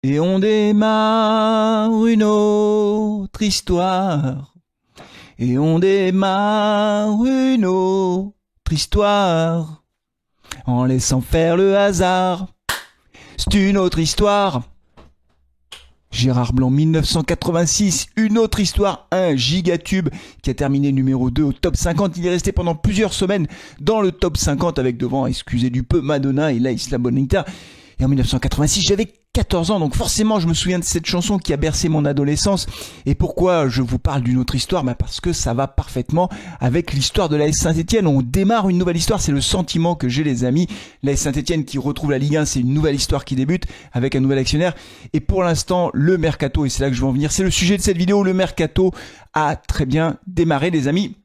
Et on démarre une autre histoire. Et on démarre une autre histoire. En laissant faire le hasard. C'est une autre histoire. Gérard Blanc, 1986, une autre histoire, un gigatube qui a terminé numéro 2 au top 50. Il est resté pendant plusieurs semaines dans le top 50 avec devant, excusez du peu, Madonna et La Isla Bonita. Et en 1986, j'avais 14 ans, donc forcément je me souviens de cette chanson qui a bercé mon adolescence. Et pourquoi je vous parle d'une autre histoire ? Parce que ça va parfaitement avec l'histoire de l'AS Saint-Etienne. On démarre une nouvelle histoire, c'est le sentiment que j'ai, les amis. L'AS Saint-Etienne qui retrouve la Ligue 1, c'est une nouvelle histoire qui débute avec un nouvel actionnaire. Et pour l'instant, le mercato, et c'est là que je veux en venir, c'est le sujet de cette vidéo, le mercato a très bien démarré, les amis.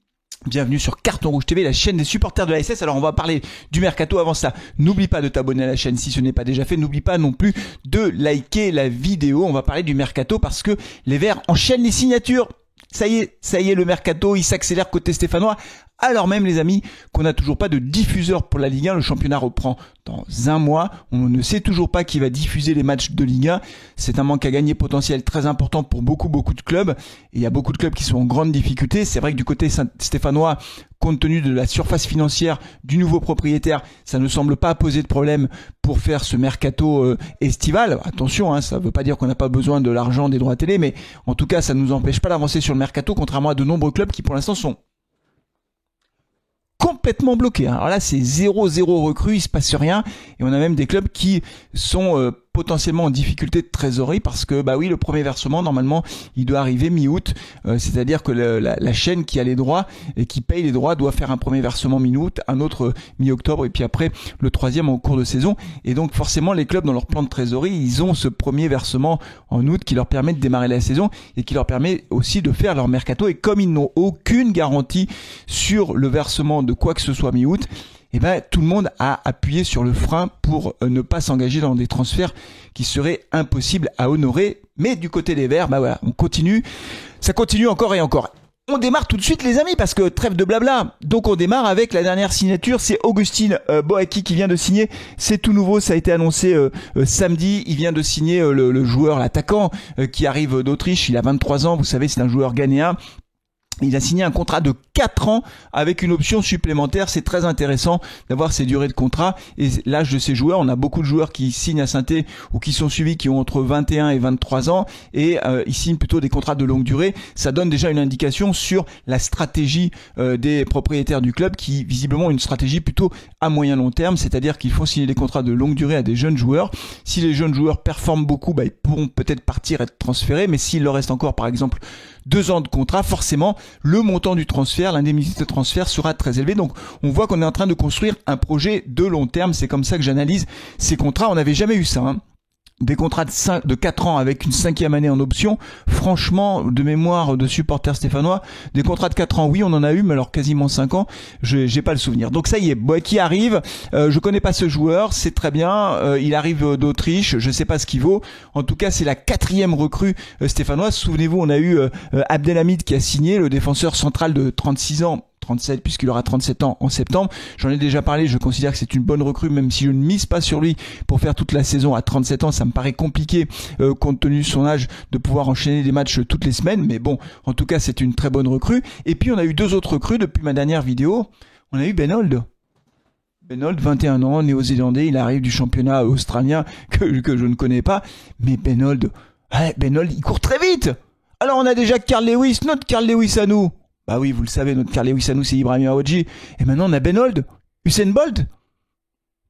Bienvenue sur Carton Rouge TV, la chaîne des supporters de l'ASS. Alors on va parler du mercato. Avant ça, n'oublie pas de t'abonner à la chaîne si ce n'est pas déjà fait. N'oublie pas non plus de liker la vidéo. On va parler du mercato parce que les Verts enchaînent les signatures. Ça y est, le mercato, il s'accélère côté stéphanois. Alors même, les amis, qu'on n'a toujours pas de diffuseur pour la Ligue 1. Le championnat reprend dans un mois. On ne sait toujours pas qui va diffuser les matchs de Ligue 1. C'est un manque à gagner potentiel très important pour beaucoup de clubs. Et il y a beaucoup de clubs qui sont en grande difficulté. C'est vrai que du côté stéphanois, compte tenu de la surface financière du nouveau propriétaire, ça ne semble pas poser de problème pour faire ce mercato estival. Attention, hein, ça ne veut pas dire qu'on n'a pas besoin de l'argent des droits télé, mais en tout cas, ça ne nous empêche pas d'avancer sur le mercato, contrairement à de nombreux clubs qui pour l'instant sont complètement bloqués. Alors là, c'est 0-0 recrues, il se passe rien. Et on a même des clubs qui sont potentiellement en difficulté de trésorerie parce que, bah oui, le premier versement, normalement, il doit arriver mi-août. C'est-à-dire que la chaîne qui a les droits et qui paye les droits doit faire un premier versement mi-août, un autre mi-octobre et puis après le troisième en cours de saison. Et donc, forcément, les clubs, dans leur plan de trésorerie, ils ont ce premier versement en août qui leur permet de démarrer la saison et qui leur permet aussi de faire leur mercato. Et comme ils n'ont aucune garantie sur le versement de quoi que ce soit mi-août, eh ben, tout le monde a appuyé sur le frein pour ne pas s'engager dans des transferts qui seraient impossibles à honorer. Mais du côté des Verts, bah voilà, on continue. Ça continue encore et encore. On démarre tout de suite, les amis, parce que trêve de blabla. Donc on démarre avec la dernière signature, c'est Augustin Boaki qui vient de signer. C'est tout nouveau, ça a été annoncé samedi. Il vient de signer le joueur, l'attaquant qui arrive d'Autriche. Il a 23 ans, vous savez, c'est un joueur ghanéen. Il a signé un contrat de 4 ans avec une option supplémentaire. C'est très intéressant d'avoir ces durées de contrat et l'âge de ces joueurs. On a beaucoup de joueurs qui signent à Saint-Étienne ou qui sont suivis qui ont entre 21 et 23 ans et ils signent plutôt des contrats de longue durée. Ça donne déjà une indication sur la stratégie des propriétaires du club qui visiblement ont une stratégie plutôt à moyen long terme, c'est-à-dire qu'ils font signer des contrats de longue durée à des jeunes joueurs. Si les jeunes joueurs performent beaucoup, bah, ils pourront peut-être partir, être transférés, mais s'il leur reste encore par exemple 2 ans de contrat, forcément le montant du transfert, l'indemnité de transfert sera très élevé. Donc on voit qu'on est en train de construire un projet de long terme. C'est comme ça que j'analyse ces contrats. On n'avait jamais eu ça, hein. Des contrats de 4 ans avec une 5e année en option. Franchement, de mémoire de supporters stéphanois, des contrats de 4 ans, oui, on en a eu, mais alors quasiment 5 ans, j'ai pas le souvenir. Donc ça y est, Boaki arrive. Je connais pas ce joueur, c'est très bien. Il arrive d'Autriche, je sais pas ce qu'il vaut. En tout cas, c'est la 4e recrue stéphanoise. Souvenez-vous, on a eu Abdelhamid qui a signé, le défenseur central de 36 ans. 37 puisqu'il aura 37 ans en septembre. J'en ai déjà parlé, je considère que c'est une bonne recrue même si je ne mise pas sur lui pour faire toute la saison à 37 ans. Ça me paraît compliqué compte tenu de son âge de pouvoir enchaîner des matchs toutes les semaines. Mais bon, en tout cas, c'est une très bonne recrue. Et puis, on a eu 2 autres recrues depuis ma dernière vidéo. On a eu Benold. Benold, 21 ans, néo-zélandais. Il arrive du championnat australien que je ne connais pas. Mais Benold, il court très vite. Alors, on a déjà Carl Lewis, notre Carl Lewis à nous. Bah oui, vous le savez, notre Carl Lewis à nous, c'est Ibrahim Awadji. Et maintenant, on a Benold, Usain Bolt.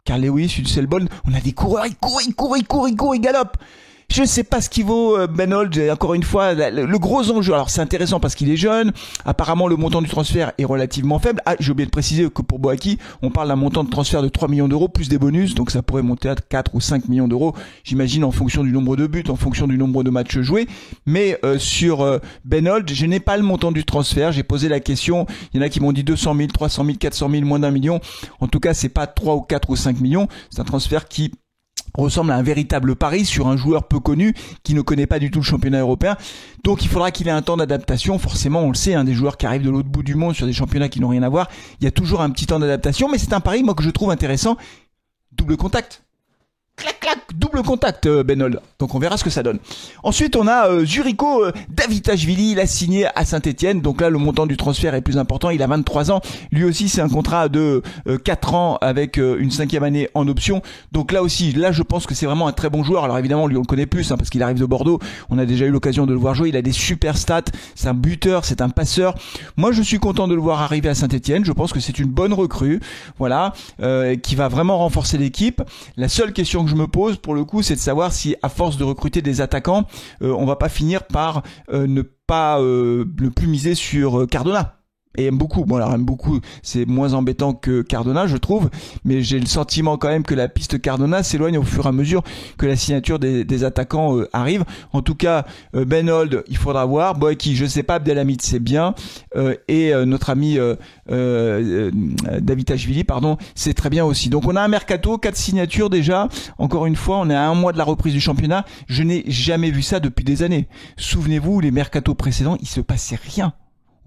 Carl Lewis, Usain Bolt. On a des coureurs, ils courent, ils galopent. Je ne sais pas ce qu'il vaut Benold, encore une fois, le gros enjeu. Alors c'est intéressant parce qu'il est jeune, apparemment le montant du transfert est relativement faible. Ah, j'ai oublié de préciser que pour Boaki, on parle d'un montant de transfert de 3 millions d'euros plus des bonus, donc ça pourrait monter à 4 ou 5 millions d'euros, j'imagine en fonction du nombre de buts, en fonction du nombre de matchs joués. Mais sur Benold, je n'ai pas le montant du transfert, j'ai posé la question, il y en a qui m'ont dit 200 000, 300 000, 400 000, moins d'1 million. En tout cas, c'est pas 3 ou 4 ou 5 millions, c'est un transfert qui ressemble à un véritable pari sur un joueur peu connu qui ne connaît pas du tout le championnat européen. Donc il faudra qu'il ait un temps d'adaptation. Forcément, on le sait, des joueurs qui arrivent de l'autre bout du monde sur des championnats qui n'ont rien à voir, il y a toujours un petit temps d'adaptation, mais c'est un pari moi que je trouve intéressant. Double contact. clac, clac, double contact, Benold. Donc on verra ce que ça donne. Ensuite, on a Zurico Davitashvili, il a signé à Saint-Etienne. Donc là, le montant du transfert est plus important. Il a 23 ans. Lui aussi, c'est un contrat de 4 ans avec une 5e année en option. Donc là aussi, là, je pense que c'est vraiment un très bon joueur. Alors évidemment, lui, on le connaît plus parce qu'il arrive de Bordeaux. On a déjà eu l'occasion de le voir jouer. Il a des super stats. C'est un buteur, c'est un passeur. Moi, je suis content de le voir arriver à Saint-Etienne. Je pense que c'est une bonne recrue. Voilà, qui va vraiment renforcer l'équipe. La seule question que je me pose pour le coup, c'est de savoir si à force de recruter des attaquants, on va pas finir par ne plus miser sur Cardona. Et aime beaucoup. Bon alors aime beaucoup, c'est moins embêtant que Cardona, je trouve, mais j'ai le sentiment quand même que la piste Cardona s'éloigne au fur et à mesure que la signature des attaquants arrive. En tout cas, Benold, il faudra voir. Boaki, je sais pas, Abdelhamid, c'est bien, et notre ami Davitashvili, pardon, c'est très bien aussi. Donc on a un mercato, 4 signatures déjà. Encore une fois, on est à 1 mois de la reprise du championnat. Je n'ai jamais vu ça depuis des années. Souvenez-vous, les mercatos précédents, il se passait rien.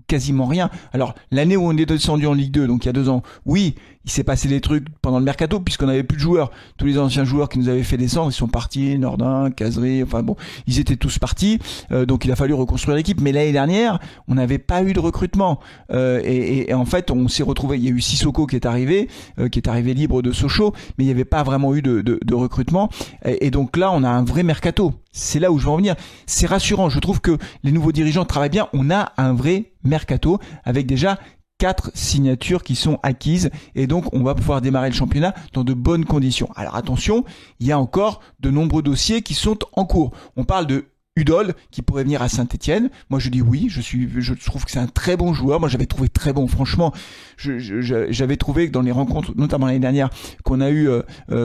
Quasiment rien. Alors l'année où on est descendu en Ligue 2, donc il y a 2 ans, oui, il s'est passé des trucs pendant le mercato puisqu'on n'avait plus de joueurs. Tous les anciens joueurs qui nous avaient fait descendre, ils sont partis, Nordin, Cazerie, enfin bon, ils étaient tous partis. Donc il a fallu reconstruire l'équipe. Mais l'année dernière, on n'avait pas eu de recrutement. Et en fait, on s'est retrouvé. Il y a eu Sissoko qui est arrivé libre de Sochaux, mais il n'y avait pas vraiment eu de recrutement. Et donc là, on a un vrai mercato. C'est là où je veux en venir. C'est rassurant. Je trouve que les nouveaux dirigeants travaillent bien. On a un vrai mercato avec déjà 4 signatures qui sont acquises et donc on va pouvoir démarrer le championnat dans de bonnes conditions. Alors attention, il y a encore de nombreux dossiers qui sont en cours. On parle de Udol qui pourrait venir à Saint-Etienne. Moi je dis oui, je trouve que c'est un très bon joueur. Moi j'avais trouvé très bon, franchement. J'avais trouvé que dans les rencontres, notamment l'année dernière qu'on a eu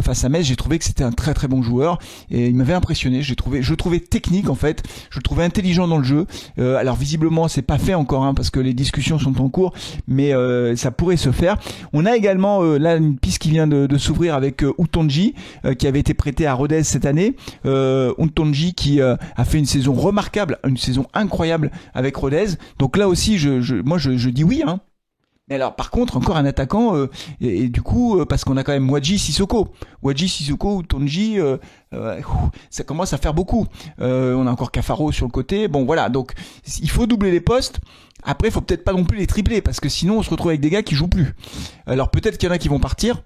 face à Metz, j'ai trouvé que c'était un très très bon joueur et il m'avait impressionné. Je le trouvais technique en fait, je le trouvais intelligent dans le jeu. Alors visiblement c'est pas fait encore parce que les discussions sont en cours, mais ça pourrait se faire. On a également là une piste qui vient de s'ouvrir avec Utonji qui avait été prêté à Rodez cette année. Utonji qui a fait une saison remarquable, une saison incroyable avec Rodez. Donc là aussi, moi je dis oui. Mais alors, par contre, encore un attaquant, et du coup, parce qu'on a quand même Wadji Sissoko, Utonji, ça commence à faire beaucoup. On a encore Cafaro sur le côté. Bon, voilà. Donc, il faut doubler les postes. Après, il faut peut-être pas non plus les tripler, parce que sinon, on se retrouve avec des gars qui jouent plus. Alors, peut-être qu'il y en a qui vont partir.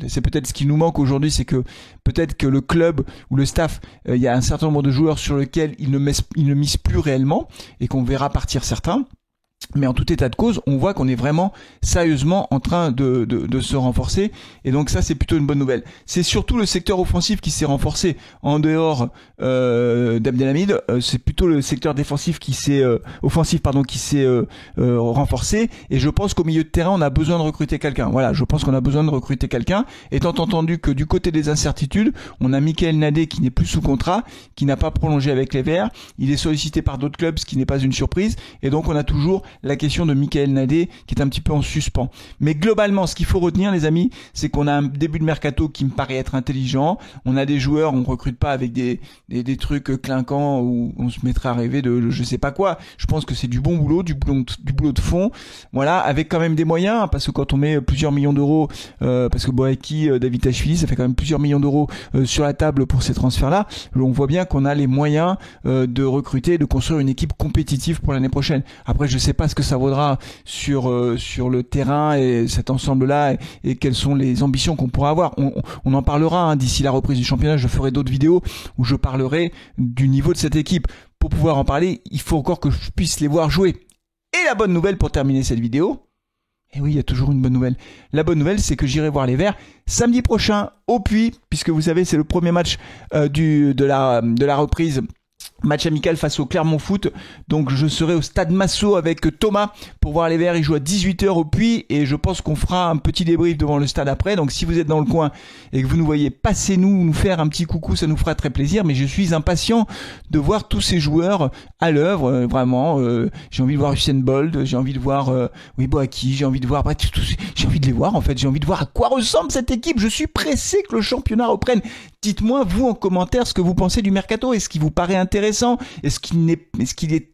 C'est peut-être ce qui nous manque aujourd'hui, c'est que peut-être que le club ou le staff, il y a un certain nombre de joueurs sur lesquels ils ne misent plus réellement, et qu'on verra partir certains. Mais en tout état de cause, on voit qu'on est vraiment sérieusement en train de se renforcer. Et donc ça, c'est plutôt une bonne nouvelle. C'est surtout le secteur offensif qui s'est renforcé. En dehors d'Abdelhamid, c'est plutôt le secteur défensif offensif qui s'est renforcé. Et je pense qu'au milieu de terrain, on a besoin de recruter quelqu'un. Voilà, je pense qu'on a besoin de recruter quelqu'un. Étant entendu que du côté des incertitudes, on a Michael Nadé qui n'est plus sous contrat, qui n'a pas prolongé avec les Verts. Il est sollicité par d'autres clubs, ce qui n'est pas une surprise. Et donc on a toujours la question de Michael Nadé qui est un petit peu en suspens. Mais globalement, ce qu'il faut retenir, les amis, c'est qu'on a un début de mercato qui me paraît être intelligent. On a des joueurs, on recrute pas avec des trucs clinquants où on se mettrait à rêver de je sais pas quoi. Je pense que c'est du bon boulot, du boulot de fond. Voilà, avec quand même des moyens, parce que quand on met plusieurs millions d'euros, parce que Boaki, Davitashvili, ça fait quand même plusieurs millions d'euros sur la table pour ces transferts-là. On voit bien qu'on a les moyens de recruter, de construire une équipe compétitive pour l'année prochaine. Après, je sais pas ce que ça vaudra sur le terrain et cet ensemble-là et quelles sont les ambitions qu'on pourra avoir. On en parlera d'ici la reprise du championnat. Je ferai d'autres vidéos où je parlerai du niveau de cette équipe. Pour pouvoir en parler, il faut encore que je puisse les voir jouer. Et la bonne nouvelle pour terminer cette vidéo, et oui, il y a toujours une bonne nouvelle. La bonne nouvelle, c'est que j'irai voir les Verts samedi prochain au Puy, puisque vous savez, c'est le premier match de la reprise. Match amical face au Clermont Foot. Donc je serai au stade Massot avec Thomas pour voir les Verts. Ils jouent à 18h au Puy et je pense qu'on fera un petit débrief devant le stade après. Donc si vous êtes dans le coin et que vous nous voyez, passez-nous faire un petit coucou, ça nous fera très plaisir. Mais je suis impatient de voir tous ces joueurs à l'œuvre. Vraiment, j'ai envie de voir Usain Bolt, j'ai envie de voir Boaki, j'ai envie de voir, j'ai envie de les voir en fait. J'ai envie de voir à quoi ressemble cette équipe. Je suis pressé que le championnat reprenne. Dites-moi vous en commentaire ce que vous pensez du mercato. Est-ce qu'il vous paraît intéressant? Est-ce qu'il est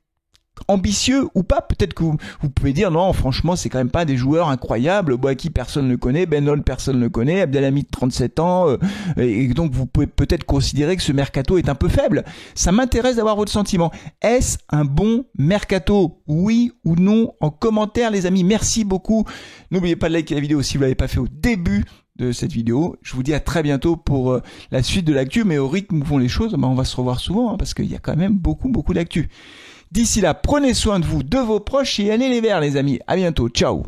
ambitieux ou pas. Peut-être que vous pouvez dire non, franchement, c'est quand même pas des joueurs incroyables. Boaki, personne ne le connaît. Ben Hol, personne ne le connaît. Abdelhamid, 37 ans. Et donc, vous pouvez peut-être considérer que ce mercato est un peu faible. Ça m'intéresse d'avoir votre sentiment. Est-ce un bon mercato? Oui ou non? En commentaire, les amis. Merci beaucoup. N'oubliez pas de liker la vidéo si vous l'avez pas fait au début de cette vidéo. Je vous dis à très bientôt pour la suite de l'actu. Mais au rythme où vont les choses, on va se revoir souvent parce qu'il y a quand même beaucoup d'actu. D'ici là, prenez soin de vous, de vos proches et allez les verts les amis. À bientôt. Ciao.